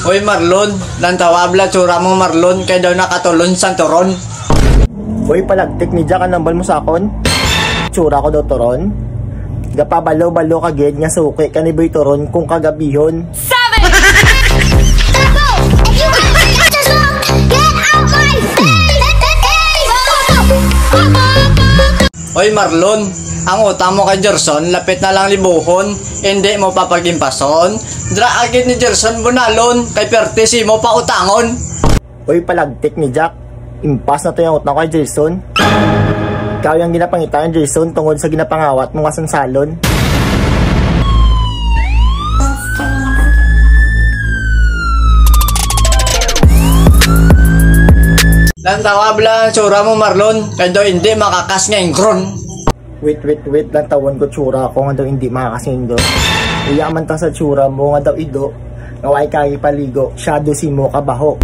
Hoy Marlon, lantawabla tsura mo Marlon, kay daw nakatulon sa turon. Hoy palagtik ni Jack, anambal mo sa akon? Tsura ko daw turon? Gapabalo-balo kagid nga suki kaniboy turon kung kagabihon. Sabi! Tabo! If you want my answers wrong, get out my face! Hoy Marlon, ang utang mo kay Gerson, lapit na lang libuhon, hindi mo papagimpason. Dra agad ni Gerson bunalon, kay pertisi mo pa utangon. Hoy palagtik ni Jack, impas na to yung utang kay Jason. Ikaw yung ginapangita ng Jason tungod sa ginapangawat mong asansalon. Lantawabla tsura mo Marlon, kay daw hindi makakas nga ingkron. Wait, lang tawon ko tsura ko nga daw hindi makakasindo. Iyaman ta sa tsura mo nga daw ido, nga way kagi paligo, shadow si mo kabaho.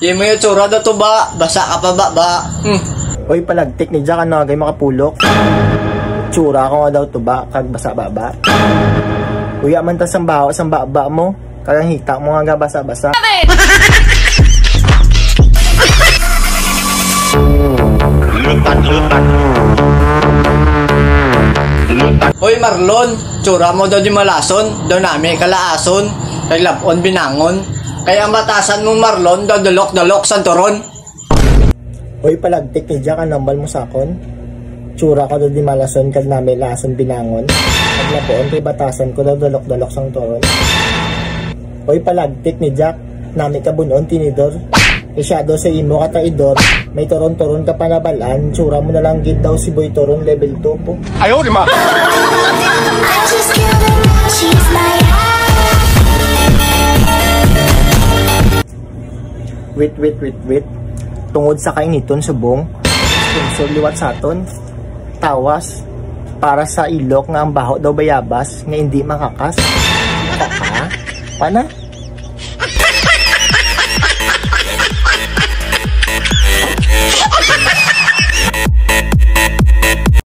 Di mo yung tsura daw to ba, basa ka pa ba? Hoy palagtik ni Jack, ano agay makapulok? Tsura ko nga daw to ba, kag basa baba. Uyaman ta sang baho, sang baba mo, kagang hita mo nga basa-basa. Hoy Marlon, tsura mo daw di malason, daw nami kalaason, kay labon binangon. Kaya matasan mo Marlon, daw dalok-dalok sa turon. Hoy palagtik ni Jack, anambal mo sa akon? Tsura ko daw di malason, kag nami lason binangon. Kag lapoon kay batasan ko daw dalok-dalok sang turon. Hoy palagtik ni Jack, nami kabunon tinidor. Isyado sa imo kataidor, may turon-turon ka panabalan, tsura mo na lang gid daw si Boy Turon level 2 po. Ayaw di ma! Wait. Tungod sa kainiton subong, sponsor liwat sa aton. Tawas, para sa ilok nga ang baho daw bayabas, nga hindi makakas. Ha? Pana?